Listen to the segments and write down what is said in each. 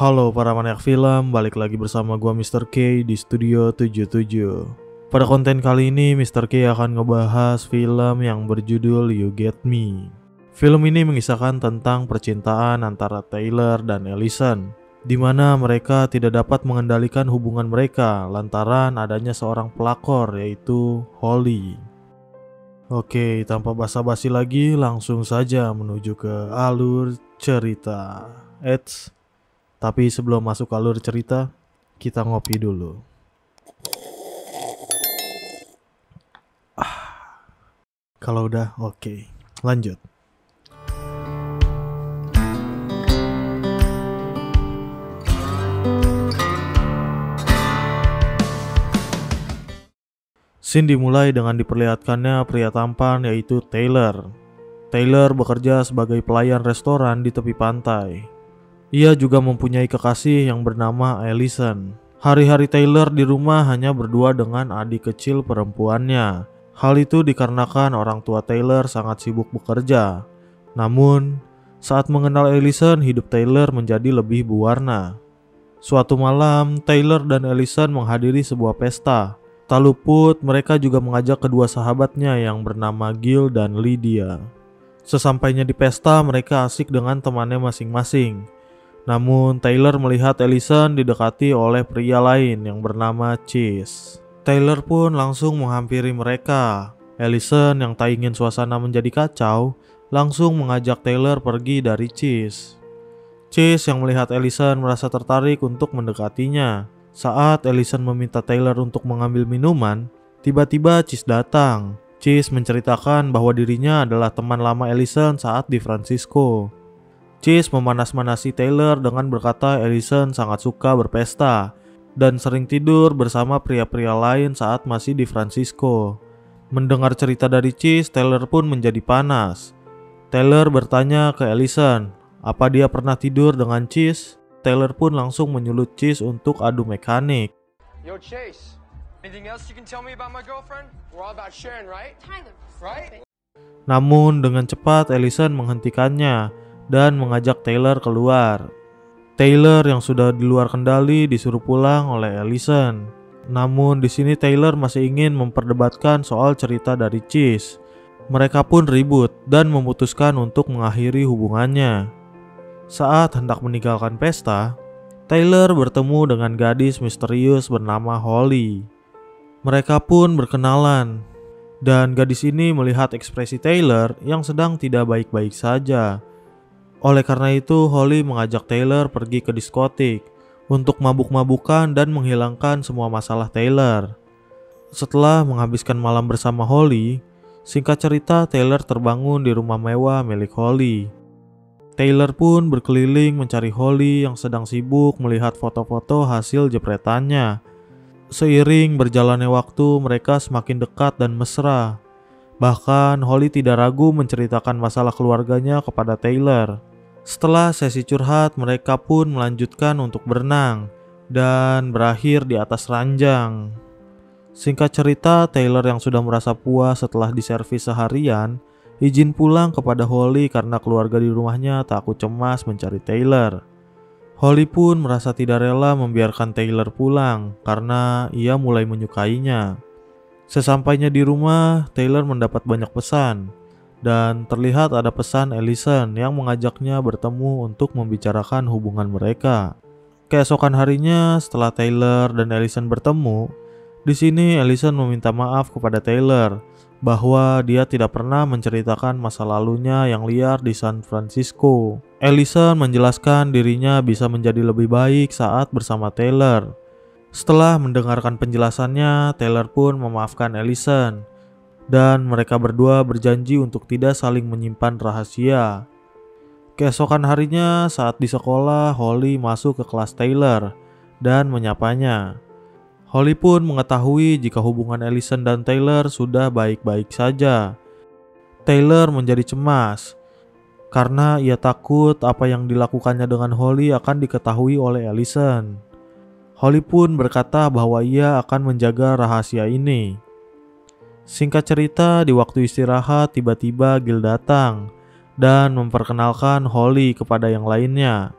Halo para maniak film, balik lagi bersama gua Mr. K di Studio 77. Pada konten kali ini Mr. K akan ngebahas film yang berjudul You Get Me. Film ini mengisahkan tentang percintaan antara Taylor dan Allison, di mana mereka tidak dapat mengendalikan hubungan mereka lantaran adanya seorang pelakor yaitu Holly. Oke, tanpa basa-basi lagi langsung saja menuju ke alur cerita. Tapi sebelum masuk ke alur cerita, kita ngopi dulu. Kalau udah oke, lanjut. Scene dimulai dengan diperlihatkannya pria tampan yaitu Taylor. Taylor bekerja sebagai pelayan restoran di tepi pantai. Ia juga mempunyai kekasih yang bernama Allison. Hari-hari Taylor di rumah hanya berdua dengan adik kecil perempuannya. Hal itu dikarenakan orang tua Taylor sangat sibuk bekerja. Namun, saat mengenal Allison, hidup Taylor menjadi lebih berwarna. Suatu malam, Taylor dan Allison menghadiri sebuah pesta. Tak luput, mereka juga mengajak kedua sahabatnya yang bernama Gil dan Lydia. Sesampainya di pesta, mereka asik dengan temannya masing-masing. Namun Taylor melihat Allison didekati oleh pria lain yang bernama Chase. Taylor pun langsung menghampiri mereka. Allison yang tak ingin suasana menjadi kacau langsung mengajak Taylor pergi dari Chase. Chase yang melihat Allison merasa tertarik untuk mendekatinya. Saat Allison meminta Taylor untuk mengambil minuman, tiba-tiba Chase datang. Chase menceritakan bahwa dirinya adalah teman lama Allison saat di Francisco. Chase memanas-manasi Taylor dengan berkata Allison sangat suka berpesta dan sering tidur bersama pria-pria lain saat masih di Francisco. Mendengar cerita dari Chase, Taylor pun menjadi panas. Taylor bertanya ke Allison, apa dia pernah tidur dengan Chase? Taylor pun langsung menyulut Chase untuk adu mekanik. Yo, Chase. Anything else you can tell me about my girlfriend? We're all about sharing, right? Tyler, Right? Namun dengan cepat Allison menghentikannya dan mengajak Taylor keluar. Taylor yang sudah di luar kendali disuruh pulang oleh Allison. Namun di sini Taylor masih ingin memperdebatkan soal cerita dari Chase. Mereka pun ribut dan memutuskan untuk mengakhiri hubungannya. Saat hendak meninggalkan pesta, Taylor bertemu dengan gadis misterius bernama Holly. Mereka pun berkenalan, dan gadis ini melihat ekspresi Taylor yang sedang tidak baik-baik saja. Oleh karena itu, Holly mengajak Taylor pergi ke diskotik untuk mabuk-mabukan dan menghilangkan semua masalah Taylor. Setelah menghabiskan malam bersama Holly, singkat cerita Taylor terbangun di rumah mewah milik Holly. Taylor pun berkeliling mencari Holly yang sedang sibuk melihat foto-foto hasil jepretannya. Seiring berjalannya waktu, mereka semakin dekat dan mesra. Bahkan Holly tidak ragu menceritakan masalah keluarganya kepada Taylor. Setelah sesi curhat, mereka pun melanjutkan untuk berenang dan berakhir di atas ranjang. Singkat cerita, Taylor yang sudah merasa puas setelah diservis seharian, izin pulang kepada Holly karena keluarga di rumahnya takut cemas mencari Taylor. Holly pun merasa tidak rela membiarkan Taylor pulang karena ia mulai menyukainya. Sesampainya di rumah, Taylor mendapat banyak pesan. Dan terlihat ada pesan Allison yang mengajaknya bertemu untuk membicarakan hubungan mereka. Keesokan harinya setelah Taylor dan Allison bertemu, di sini Allison meminta maaf kepada Taylor bahwa dia tidak pernah menceritakan masa lalunya yang liar di San Francisco. Allison menjelaskan dirinya bisa menjadi lebih baik saat bersama Taylor. Setelah mendengarkan penjelasannya, Taylor pun memaafkan Allison. Dan mereka berdua berjanji untuk tidak saling menyimpan rahasia. Keesokan harinya saat di sekolah, Holly masuk ke kelas Taylor dan menyapanya. Holly pun mengetahui jika hubungan Allison dan Taylor sudah baik-baik saja. Taylor menjadi cemas karena ia takut apa yang dilakukannya dengan Holly akan diketahui oleh Allison. Holly pun berkata bahwa ia akan menjaga rahasia ini. Singkat cerita, di waktu istirahat tiba-tiba Gil datang dan memperkenalkan Holly kepada yang lainnya.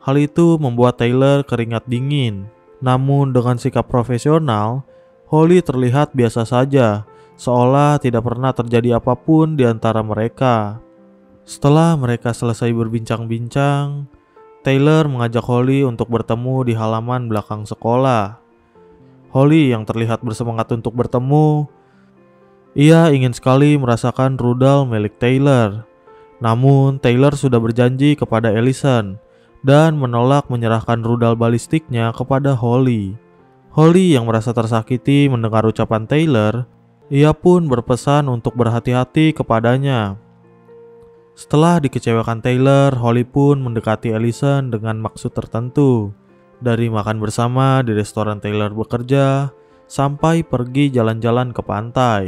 Hal itu membuat Taylor keringat dingin. Namun dengan sikap profesional, Holly terlihat biasa saja, seolah tidak pernah terjadi apapun di antara mereka. Setelah mereka selesai berbincang-bincang, Taylor mengajak Holly untuk bertemu di halaman belakang sekolah. Holly yang terlihat bersemangat untuk bertemu, ia ingin sekali merasakan rudal milik Taylor. Namun Taylor sudah berjanji kepada Allison dan menolak menyerahkan rudal balistiknya kepada Holly. Holly yang merasa tersakiti mendengar ucapan Taylor, ia pun berpesan untuk berhati-hati kepadanya. Setelah dikecewakan Taylor, Holly pun mendekati Allison dengan maksud tertentu. Dari makan bersama di restoran Taylor bekerja, sampai pergi jalan-jalan ke pantai.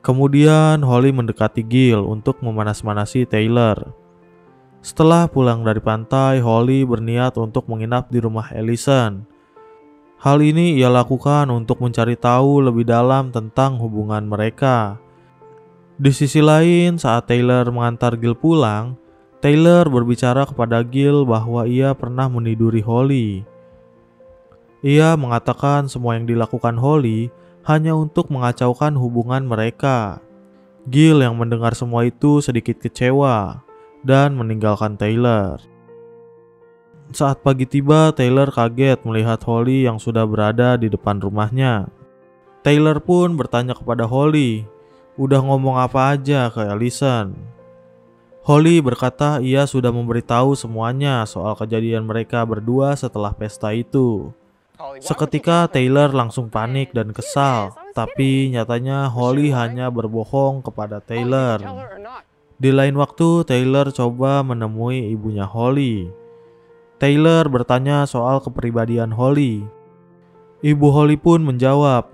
Kemudian Holly mendekati Gil untuk memanas-manasi Taylor. Setelah pulang dari pantai, Holly berniat untuk menginap di rumah Allison. Hal ini ia lakukan untuk mencari tahu lebih dalam tentang hubungan mereka. Di sisi lain, saat Taylor mengantar Gil pulang, Taylor berbicara kepada Gil bahwa ia pernah meniduri Holly. Ia mengatakan semua yang dilakukan Holly hanya untuk mengacaukan hubungan mereka. Gil yang mendengar semua itu sedikit kecewa dan meninggalkan Taylor. Saat pagi tiba, Taylor kaget melihat Holly yang sudah berada di depan rumahnya. Taylor pun bertanya kepada Holly, "Udah ngomong apa aja ke Allison?" Holly berkata ia sudah memberitahu semuanya soal kejadian mereka berdua setelah pesta itu. Seketika Taylor langsung panik dan kesal, tapi nyatanya Holly hanya berbohong kepada Taylor. Di lain waktu, Taylor coba menemui ibunya Holly. Taylor bertanya soal kepribadian Holly. Ibu Holly pun menjawab,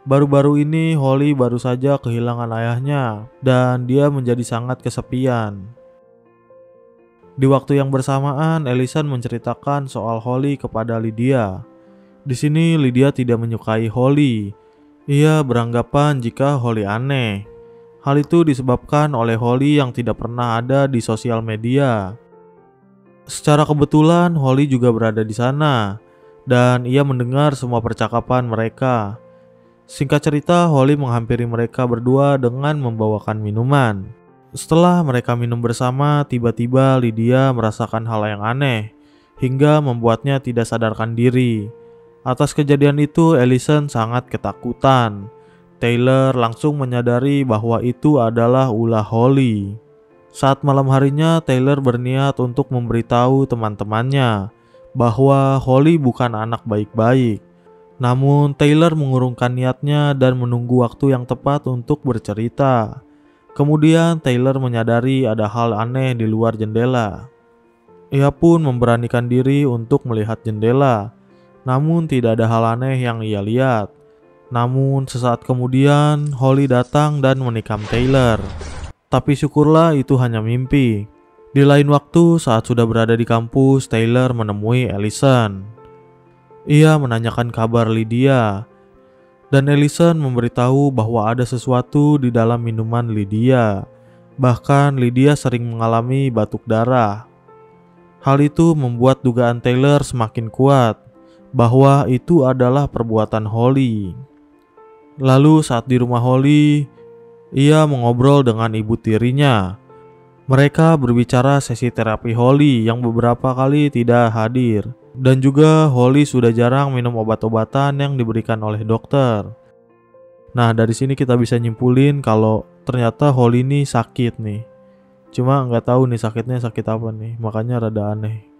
baru-baru ini Holly baru saja kehilangan ayahnya dan dia menjadi sangat kesepian. Di waktu yang bersamaan, Allison menceritakan soal Holly kepada Lydia. Di sini Lydia tidak menyukai Holly. Ia beranggapan jika Holly aneh. Hal itu disebabkan oleh Holly yang tidak pernah ada di sosial media. Secara kebetulan Holly juga berada di sana dan ia mendengar semua percakapan mereka. Singkat cerita, Holly menghampiri mereka berdua dengan membawakan minuman. Setelah mereka minum bersama, tiba-tiba Lydia merasakan hal yang aneh hingga membuatnya tidak sadarkan diri. Atas kejadian itu, Allison sangat ketakutan. Taylor langsung menyadari bahwa itu adalah ulah Holly. Saat malam harinya, Taylor berniat untuk memberitahu teman-temannya bahwa Holly bukan anak baik-baik. Namun Taylor mengurungkan niatnya dan menunggu waktu yang tepat untuk bercerita. Kemudian Taylor menyadari ada hal aneh di luar jendela. Ia pun memberanikan diri untuk melihat jendela. Namun tidak ada hal aneh yang ia lihat. Namun sesaat kemudian Holly datang dan menikam Taylor. Tapi syukurlah itu hanya mimpi. Di lain waktu saat sudah berada di kampus, Taylor menemui Allison. Ia menanyakan kabar Lydia. Dan Allison memberitahu bahwa ada sesuatu di dalam minuman Lydia. Bahkan Lydia sering mengalami batuk darah. Hal itu membuat dugaan Taylor semakin kuat bahwa itu adalah perbuatan Holly. Lalu saat di rumah Holly, ia mengobrol dengan ibu tirinya. Mereka berbicara sesi terapi Holly yang beberapa kali tidak hadir. Dan juga Holly sudah jarang minum obat-obatan yang diberikan oleh dokter. Nah, dari sini kita bisa nyimpulin kalau ternyata Holly ini sakit nih. Cuma nggak tahu nih sakitnya sakit apa nih, makanya rada aneh.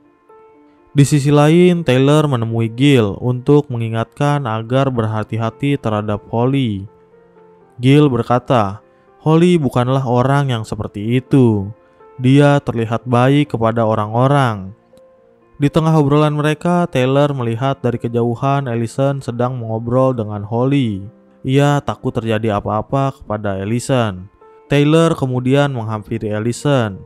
Di sisi lain, Taylor menemui Gil untuk mengingatkan agar berhati-hati terhadap Holly. Gil berkata, Holly bukanlah orang yang seperti itu. Dia terlihat baik kepada orang-orang. Di tengah obrolan mereka, Taylor melihat dari kejauhan Allison sedang mengobrol dengan Holly. Ia takut terjadi apa-apa kepada Allison. Taylor kemudian menghampiri Allison.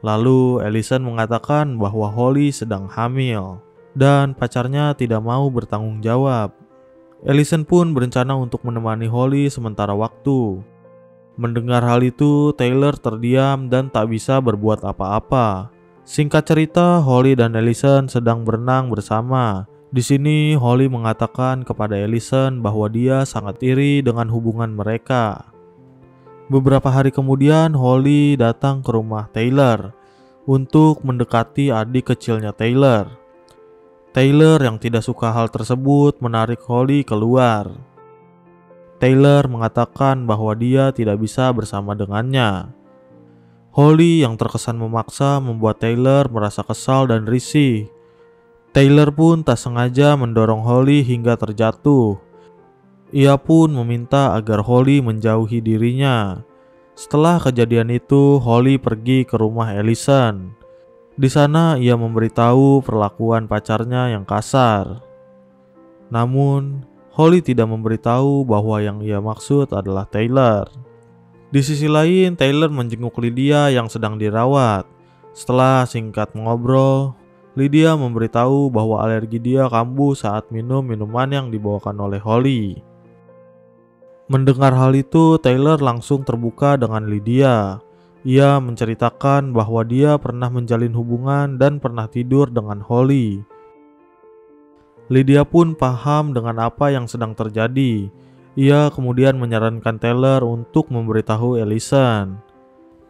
Lalu Allison mengatakan bahwa Holly sedang hamil dan pacarnya tidak mau bertanggung jawab. Allison pun berencana untuk menemani Holly sementara waktu. Mendengar hal itu, Taylor terdiam dan tak bisa berbuat apa-apa. Singkat cerita, Holly dan Ellison sedang berenang bersama. Di sini Holly mengatakan kepada Ellison bahwa dia sangat iri dengan hubungan mereka. Beberapa hari kemudian, Holly datang ke rumah Taylor untuk mendekati adik kecilnya Taylor. Taylor yang tidak suka hal tersebut menarik Holly keluar. Taylor mengatakan bahwa dia tidak bisa bersama dengannya. Holly yang terkesan memaksa membuat Taylor merasa kesal dan risih. Taylor pun tak sengaja mendorong Holly hingga terjatuh. Ia pun meminta agar Holly menjauhi dirinya. Setelah kejadian itu, Holly pergi ke rumah Ellison. Di sana ia memberitahu perlakuan pacarnya yang kasar. Namun, Holly tidak memberitahu bahwa yang ia maksud adalah Taylor. Di sisi lain, Taylor menjenguk Lydia yang sedang dirawat. Setelah singkat mengobrol, Lydia memberitahu bahwa alergi dia kambuh saat minum minuman yang dibawakan oleh Holly. Mendengar hal itu, Taylor langsung terbuka dengan Lydia. Ia menceritakan bahwa dia pernah menjalin hubungan dan pernah tidur dengan Holly. Lydia pun paham dengan apa yang sedang terjadi. Ia kemudian menyarankan Taylor untuk memberitahu Ellison.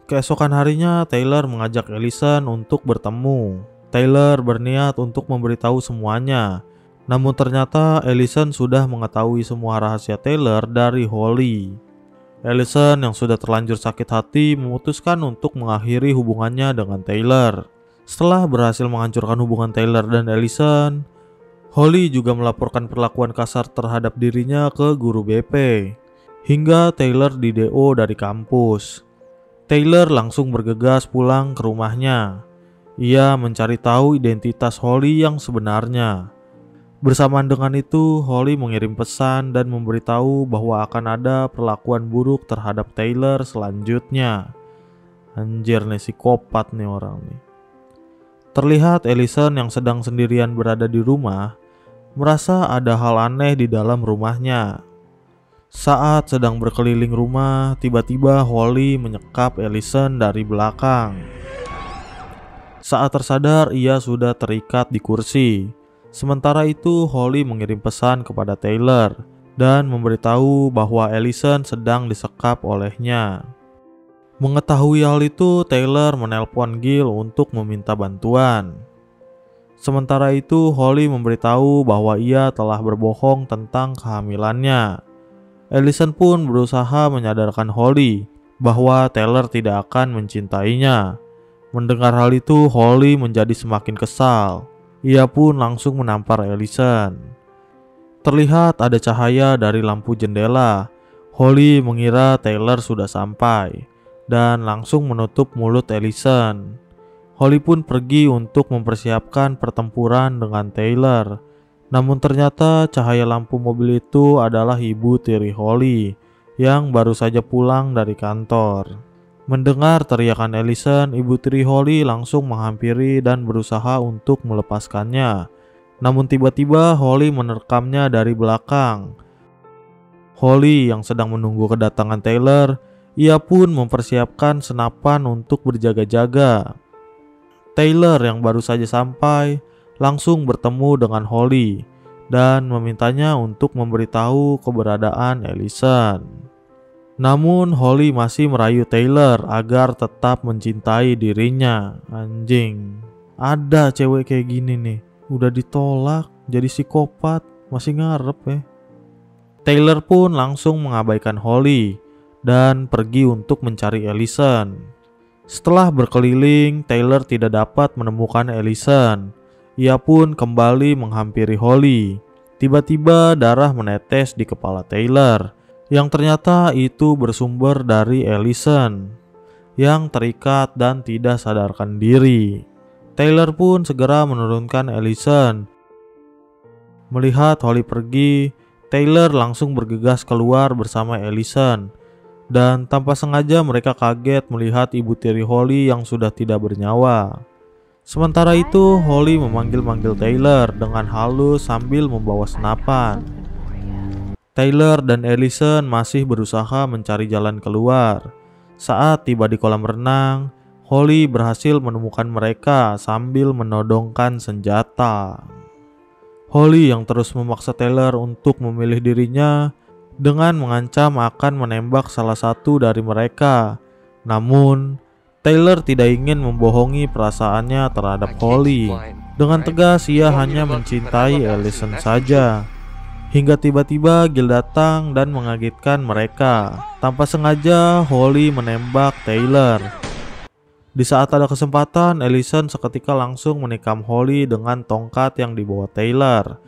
Keesokan harinya, Taylor mengajak Ellison untuk bertemu. Taylor berniat untuk memberitahu semuanya. Namun ternyata Ellison sudah mengetahui semua rahasia Taylor dari Holly. Ellison yang sudah terlanjur sakit hati memutuskan untuk mengakhiri hubungannya dengan Taylor. Setelah berhasil menghancurkan hubungan Taylor dan Ellison, Holly juga melaporkan perlakuan kasar terhadap dirinya ke guru BP, hingga Taylor di-DO dari kampus. Taylor langsung bergegas pulang ke rumahnya. Ia mencari tahu identitas Holly yang sebenarnya. Bersamaan dengan itu, Holly mengirim pesan dan memberitahu bahwa akan ada perlakuan buruk terhadap Taylor selanjutnya. Anjir nih, psikopat nih orang nih. Terlihat Ellison yang sedang sendirian berada di rumah merasa ada hal aneh di dalam rumahnya. Saat sedang berkeliling rumah, tiba-tiba Holly menyekap Ellison dari belakang. Saat tersadar, ia sudah terikat di kursi. Sementara itu, Holly mengirim pesan kepada Taylor dan memberitahu bahwa Ellison sedang disekap olehnya. Mengetahui hal itu, Taylor menelpon Gil untuk meminta bantuan. Sementara itu, Holly memberitahu bahwa ia telah berbohong tentang kehamilannya. Ellison pun berusaha menyadarkan Holly bahwa Taylor tidak akan mencintainya. Mendengar hal itu, Holly menjadi semakin kesal. Ia pun langsung menampar Ellison. Terlihat ada cahaya dari lampu jendela. Holly mengira Taylor sudah sampai dan langsung menutup mulut Ellison. Holly pun pergi untuk mempersiapkan pertempuran dengan Taylor. Namun ternyata cahaya lampu mobil itu adalah ibu tiri Holly yang baru saja pulang dari kantor. Mendengar teriakan Ellison, ibu tiri Holly langsung menghampiri dan berusaha untuk melepaskannya. Namun tiba-tiba Holly menerkamnya dari belakang. Holly yang sedang menunggu kedatangan Taylor, ia pun mempersiapkan senapan untuk berjaga-jaga. Taylor yang baru saja sampai langsung bertemu dengan Holly dan memintanya untuk memberitahu keberadaan Ellison. Namun Holly masih merayu Taylor agar tetap mencintai dirinya. Anjing, ada cewek kayak gini nih, udah ditolak jadi psikopat, masih ngarep ya. Taylor pun langsung mengabaikan Holly dan pergi untuk mencari Ellison. Setelah berkeliling, Taylor tidak dapat menemukan Ellison. Ia pun kembali menghampiri Holly. Tiba-tiba darah menetes di kepala Taylor, yang ternyata itu bersumber dari Ellison yang terikat dan tidak sadarkan diri. Taylor pun segera menurunkan Ellison. Melihat Holly pergi, Taylor langsung bergegas keluar bersama Ellison. Dan tanpa sengaja mereka kaget melihat ibu tiri Holly yang sudah tidak bernyawa. Sementara itu, Holly memanggil-manggil Taylor dengan halus sambil membawa senapan. Taylor dan Ellison masih berusaha mencari jalan keluar. Saat tiba di kolam renang, Holly berhasil menemukan mereka sambil menodongkan senjata. Holly yang terus memaksa Taylor untuk memilih dirinya dengan mengancam akan menembak salah satu dari mereka. Namun, Taylor tidak ingin membohongi perasaannya terhadap Holly. Dengan tegas ia hanya mencintai Allison saja. Hingga tiba-tiba Gil datang dan mengagetkan mereka. Tanpa sengaja, Holly menembak Taylor. Di saat ada kesempatan, Allison seketika langsung menikam Holly dengan tongkat yang dibawa Taylor,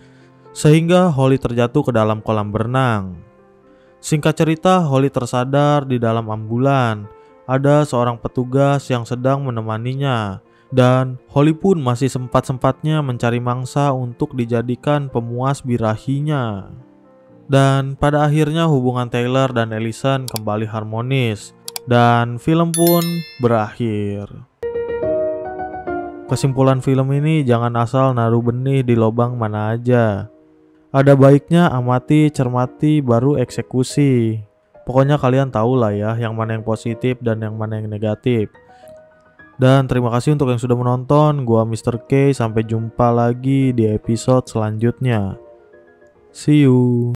sehingga Holly terjatuh ke dalam kolam berenang. Singkat cerita, Holly tersadar di dalam ambulan. Ada seorang petugas yang sedang menemaninya, dan Holly pun masih sempat-sempatnya mencari mangsa untuk dijadikan pemuas birahinya. Dan pada akhirnya hubungan Taylor dan Allison kembali harmonis, dan film pun berakhir. Kesimpulan film ini, jangan asal naruh benih di lubang mana aja. Ada baiknya amati, cermati, baru eksekusi. Pokoknya kalian tahu lah ya, yang mana yang positif dan yang mana yang negatif. Dan terima kasih untuk yang sudah menonton. Gua Mr. K, sampai jumpa lagi di episode selanjutnya. See you.